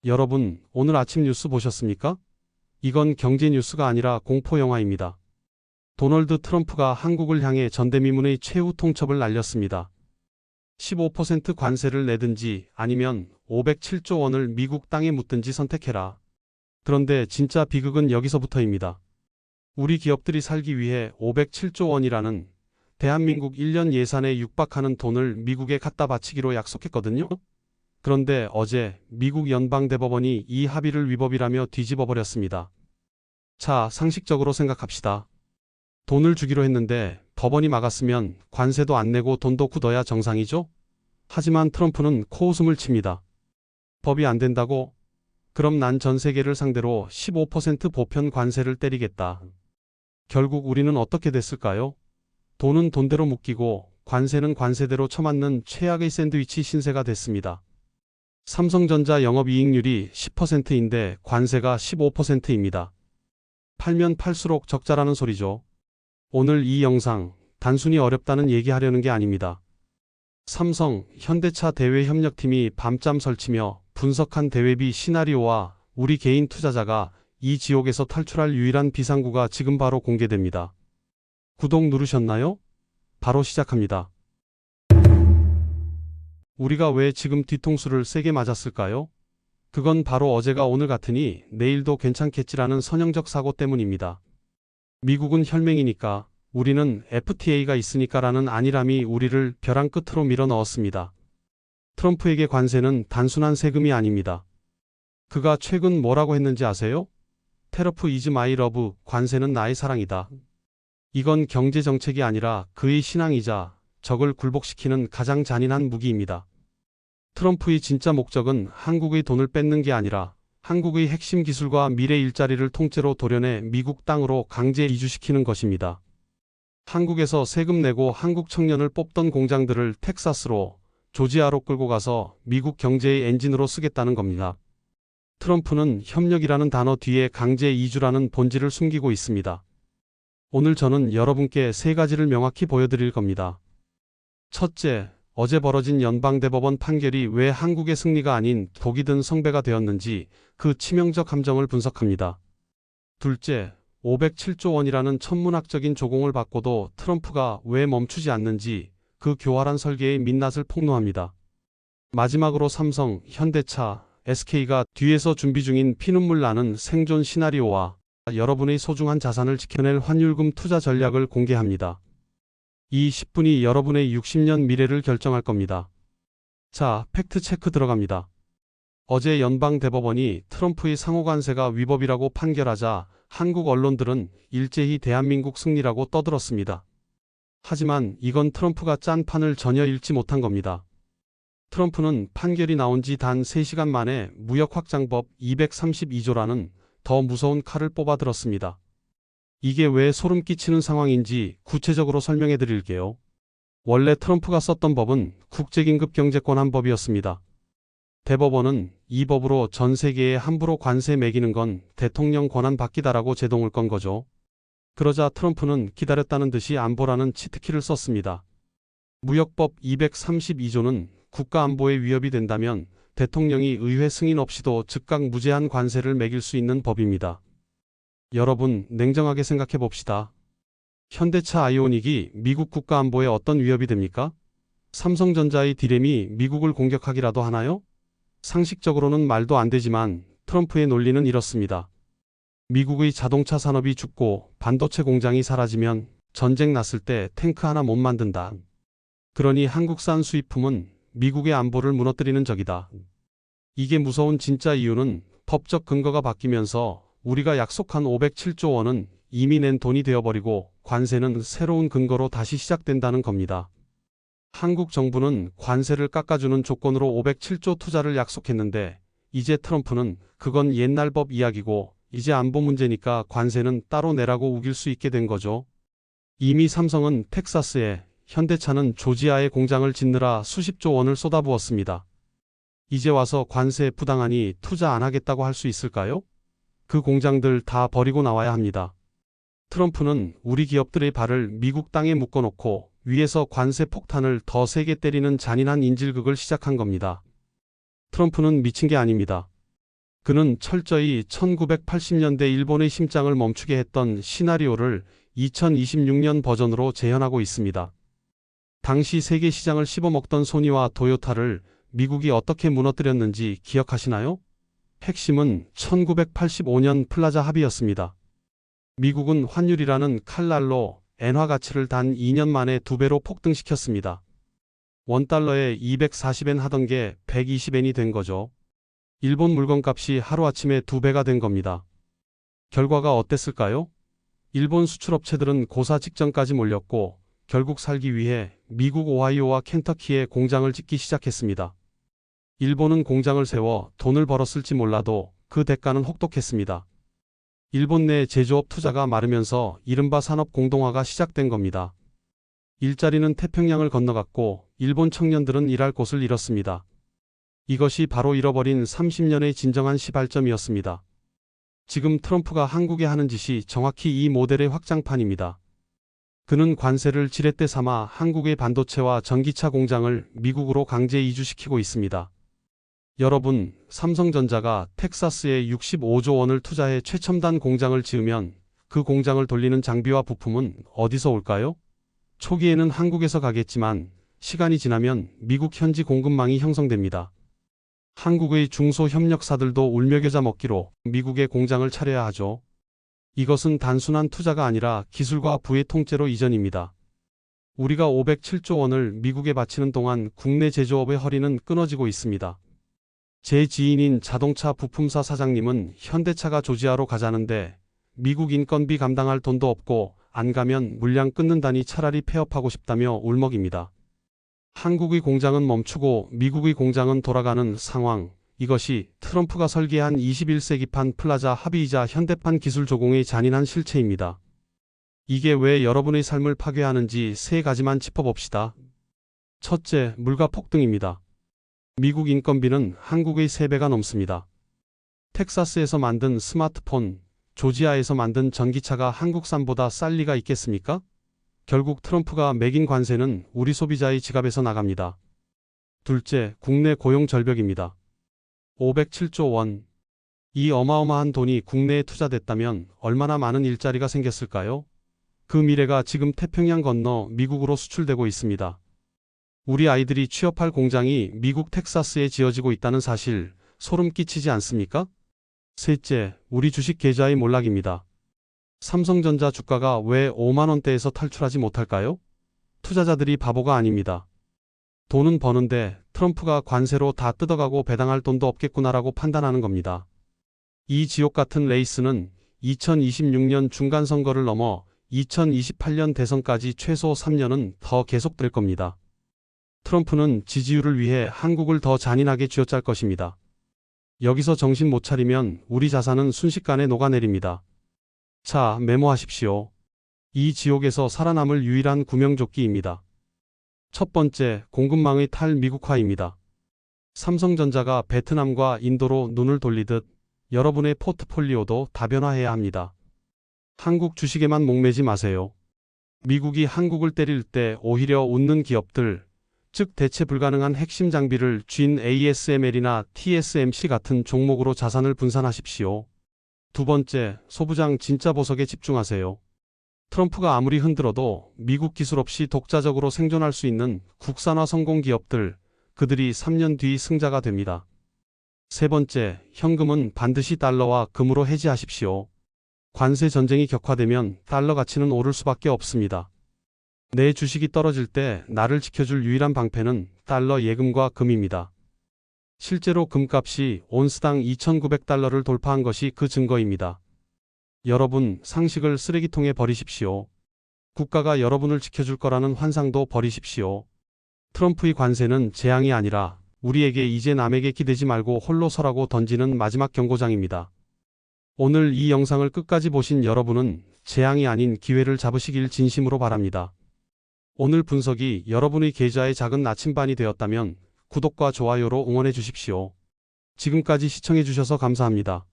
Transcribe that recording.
여러분, 오늘 아침 뉴스 보셨습니까? 이건 경제 뉴스가 아니라 공포 영화입니다. 도널드 트럼프가 한국을 향해 전대미문의 최후 통첩을 날렸습니다. 15% 관세를 내든지 아니면 507조 원을 미국 땅에 묻든지 선택해라. 그런데 진짜 비극은 여기서부터입니다. 우리 기업들이 살기 위해 507조 원이라는 대한민국 1년 예산에 육박하는 돈을 미국에 갖다 바치기로 약속했거든요. 그런데 어제 미국 연방대법원이 이 합의를 위법이라며 뒤집어 버렸습니다. 자, 상식적으로 생각합시다. 돈을 주기로 했는데 법원이 막았으면 관세도 안 내고 돈도 굳어야 정상이죠? 하지만 트럼프는 코웃음을 칩니다. 법이 안 된다고? 그럼 난 전 세계를 상대로 15% 보편 관세를 때리겠다. 결국 우리는 어떻게 됐을까요? 돈은 돈대로 묶이고 관세는 관세대로 쳐맞는 최악의 샌드위치 신세가 됐습니다. 삼성전자 영업이익률이 10%인데 관세가 15%입니다. 팔면 팔수록 적자라는 소리죠. 오늘 이 영상 단순히 어렵다는 얘기하려는 게 아닙니다. 삼성, 현대차 대외협력팀이 밤잠 설치며 분석한 대외비 시나리오와 우리 개인 투자자가 이 지옥에서 탈출할 유일한 비상구가 지금 바로 공개됩니다. 구독 누르셨나요? 바로 시작합니다. 우리가 왜 지금 뒤통수를 세게 맞았을까요? 그건 바로 어제가 오늘 같으니 내일도 괜찮겠지라는 선형적 사고 때문입니다. 미국은 혈맹이니까, 우리는 FTA가 있으니까라는 안일함이 우리를 벼랑 끝으로 밀어 넣었습니다. 트럼프에게 관세는 단순한 세금이 아닙니다. 그가 최근 뭐라고 했는지 아세요? 테러프 이즈 마이 러브, 관세는 나의 사랑이다. 이건 경제 정책이 아니라 그의 신앙이자 적을 굴복시키는 가장 잔인한 무기입니다. 트럼프의 진짜 목적은 한국의 돈을 뺏는 게 아니라 한국의 핵심 기술과 미래 일자리를 통째로 도려내 미국 땅으로 강제 이주시키는 것입니다. 한국에서 세금 내고 한국 청년을 뽑던 공장들을 텍사스로, 조지아로 끌고 가서 미국 경제의 엔진으로 쓰겠다는 겁니다. 트럼프는 협력이라는 단어 뒤에 강제 이주라는 본질을 숨기고 있습니다. 오늘 저는 여러분께 세 가지를 명확히 보여드릴 겁니다. 첫째, 어제 벌어진 연방대법원 판결이 왜 한국의 승리가 아닌 독이 든 성배가 되었는지 그 치명적 함정을 분석합니다. 둘째, 507조 원이라는 천문학적인 조공을 받고도 트럼프가 왜 멈추지 않는지 그 교활한 설계의 민낯을 폭로합니다. 마지막으로 삼성, 현대차, SK가 뒤에서 준비 중인 피눈물 나는 생존 시나리오와 여러분의 소중한 자산을 지켜낼 환율금 투자 전략을 공개합니다. 이 10분이 여러분의 60년 미래를 결정할 겁니다. 자, 팩트체크 들어갑니다. 어제 연방대법원이 트럼프의 상호관세가 위법이라고 판결하자 한국 언론들은 일제히 대한민국 승리라고 떠들었습니다. 하지만 이건 트럼프가 짠 판을 전혀 읽지 못한 겁니다. 트럼프는 판결이 나온 지 단 3시간 만에 무역확장법 232조라는 더 무서운 칼을 뽑아들었습니다. 이게 왜 소름 끼치는 상황인지 구체적으로 설명해 드릴게요. 원래 트럼프가 썼던 법은 국제긴급 경제권한법이었습니다. 대법원은 이 법으로 전 세계에 함부로 관세 매기는 건 대통령 권한 바뀌다라고 제동을 건 거죠. 그러자 트럼프는 기다렸다는 듯이 안보라는 치트키를 썼습니다. 무역법 232조는 국가안보에 위협이 된다면 대통령이 의회 승인 없이도 즉각 무제한 관세를 매길 수 있는 법입니다. 여러분, 냉정하게 생각해 봅시다. 현대차 아이오닉이 미국 국가안보에 어떤 위협이 됩니까? 삼성전자의 디램이 미국을 공격하기라도 하나요? 상식적으로는 말도 안 되지만 트럼프의 논리는 이렇습니다. 미국의 자동차 산업이 죽고 반도체 공장이 사라지면 전쟁 났을 때 탱크 하나 못 만든다. 그러니 한국산 수입품은 미국의 안보를 무너뜨리는 적이다. 이게 무서운 진짜 이유는 법적 근거가 바뀌면서 우리가 약속한 507조 원은 이미 낸 돈이 되어버리고 관세는 새로운 근거로 다시 시작된다는 겁니다. 한국 정부는 관세를 깎아주는 조건으로 507조 투자를 약속했는데 이제 트럼프는 그건 옛날 법 이야기고 이제 안보 문제니까 관세는 따로 내라고 우길 수 있게 된 거죠. 이미 삼성은 텍사스에, 현대차는 조지아에 공장을 짓느라 수십조 원을 쏟아부었습니다. 이제 와서 관세 부당하니 투자 안 하겠다고 할 수 있을까요? 그 공장들 다 버리고 나와야 합니다. 트럼프는 우리 기업들의 발을 미국 땅에 묶어놓고 위에서 관세 폭탄을 더 세게 때리는 잔인한 인질극을 시작한 겁니다. 트럼프는 미친 게 아닙니다. 그는 철저히 1980년대 일본의 심장을 멈추게 했던 시나리오를 2026년 버전으로 재현하고 있습니다. 당시 세계 시장을 씹어먹던 소니와 토요타를 미국이 어떻게 무너뜨렸는지 기억하시나요? 핵심은 1985년 플라자 합의였습니다. 미국은 환율이라는 칼날로 엔화 가치를 단 2년 만에 2배로 폭등시켰습니다. 원달러에 240엔 하던 게 120엔이 된 거죠. 일본 물건값이 하루아침에 2배가 된 겁니다. 결과가 어땠을까요? 일본 수출업체들은 고사 직전까지 몰렸고 결국 살기 위해 미국 오하이오와 켄터키에 공장을 짓기 시작했습니다. 일본은 공장을 세워 돈을 벌었을지 몰라도 그 대가는 혹독했습니다. 일본 내 제조업 투자가 마르면서 이른바 산업 공동화가 시작된 겁니다. 일자리는 태평양을 건너갔고 일본 청년들은 일할 곳을 잃었습니다. 이것이 바로 잃어버린 30년의 진정한 시발점이었습니다. 지금 트럼프가 한국에 하는 짓이 정확히 이 모델의 확장판입니다. 그는 관세를 지렛대 삼아 한국의 반도체와 전기차 공장을 미국으로 강제 이주시키고 있습니다. 여러분, 삼성전자가 텍사스에 65조 원을 투자해 최첨단 공장을 지으면 그 공장을 돌리는 장비와 부품은 어디서 올까요? 초기에는 한국에서 가겠지만 시간이 지나면 미국 현지 공급망이 형성됩니다. 한국의 중소협력사들도 울며겨자 먹기로 미국에 공장을 차려야 하죠. 이것은 단순한 투자가 아니라 기술과 부의 통째로 이전입니다. 우리가 507조 원을 미국에 바치는 동안 국내 제조업의 허리는 끊어지고 있습니다. 제 지인인 자동차 부품사 사장님은 현대차가 조지아로 가자는데 미국 인건비 감당할 돈도 없고 안 가면 물량 끊는다니 차라리 폐업하고 싶다며 울먹입니다. 한국의 공장은 멈추고 미국의 공장은 돌아가는 상황. 이것이 트럼프가 설계한 21세기판 플라자 합의이자 현대판 기술 조공의 잔인한 실체입니다. 이게 왜 여러분의 삶을 파괴하는지 세 가지만 짚어봅시다. 첫째, 물가 폭등입니다. 미국 인건비는 한국의 3배가 넘습니다. 텍사스에서 만든 스마트폰, 조지아에서 만든 전기차가 한국산보다 쌀 리가 있겠습니까? 결국 트럼프가 매긴 관세는 우리 소비자의 지갑에서 나갑니다. 둘째, 국내 고용 절벽입니다. 507조 원. 이 어마어마한 돈이 국내에 투자됐다면 얼마나 많은 일자리가 생겼을까요? 그 미래가 지금 태평양 건너 미국으로 수출되고 있습니다. 우리 아이들이 취업할 공장이 미국 텍사스에 지어지고 있다는 사실 소름 끼치지 않습니까? 셋째, 우리 주식 계좌의 몰락입니다. 삼성전자 주가가 왜 5만 원대에서 탈출하지 못할까요? 투자자들이 바보가 아닙니다. 돈은 버는데 트럼프가 관세로 다 뜯어가고 배당할 돈도 없겠구나라고 판단하는 겁니다. 이 지옥 같은 레이스는 2026년 중간선거를 넘어 2028년 대선까지 최소 3년은 더 계속될 겁니다. 트럼프는 지지율을 위해 한국을 더 잔인하게 쥐어짤 것입니다. 여기서 정신 못 차리면 우리 자산은 순식간에 녹아내립니다. 자, 메모하십시오. 이 지옥에서 살아남을 유일한 구명조끼입니다. 첫 번째, 공급망의 탈미국화입니다. 삼성전자가 베트남과 인도로 눈을 돌리듯 여러분의 포트폴리오도 다변화해야 합니다. 한국 주식에만 목매지 마세요. 미국이 한국을 때릴 때 오히려 웃는 기업들, 즉 대체 불가능한 핵심 장비를 쥔 ASML이나 TSMC 같은 종목으로 자산을 분산하십시오. 두 번째, 소부장 진짜 보석에 집중하세요. 트럼프가 아무리 흔들어도 미국 기술 없이 독자적으로 생존할 수 있는 국산화 성공 기업들, 그들이 3년 뒤 승자가 됩니다. 세 번째, 현금은 반드시 달러와 금으로 해지하십시오. 관세 전쟁이 격화되면 달러 가치는 오를 수밖에 없습니다. 내 주식이 떨어질 때 나를 지켜줄 유일한 방패는 달러 예금과 금입니다. 실제로 금값이 온스당 2,900달러를 돌파한 것이 그 증거입니다. 여러분, 상식을 쓰레기통에 버리십시오. 국가가 여러분을 지켜줄 거라는 환상도 버리십시오. 트럼프의 관세는 재앙이 아니라 우리에게 이제 남에게 기대지 말고 홀로 서라고 던지는 마지막 경고장입니다. 오늘 이 영상을 끝까지 보신 여러분은 재앙이 아닌 기회를 잡으시길 진심으로 바랍니다. 오늘 분석이 여러분의 계좌의 작은 나침반이 되었다면 구독과 좋아요로 응원해 주십시오. 지금까지 시청해 주셔서 감사합니다.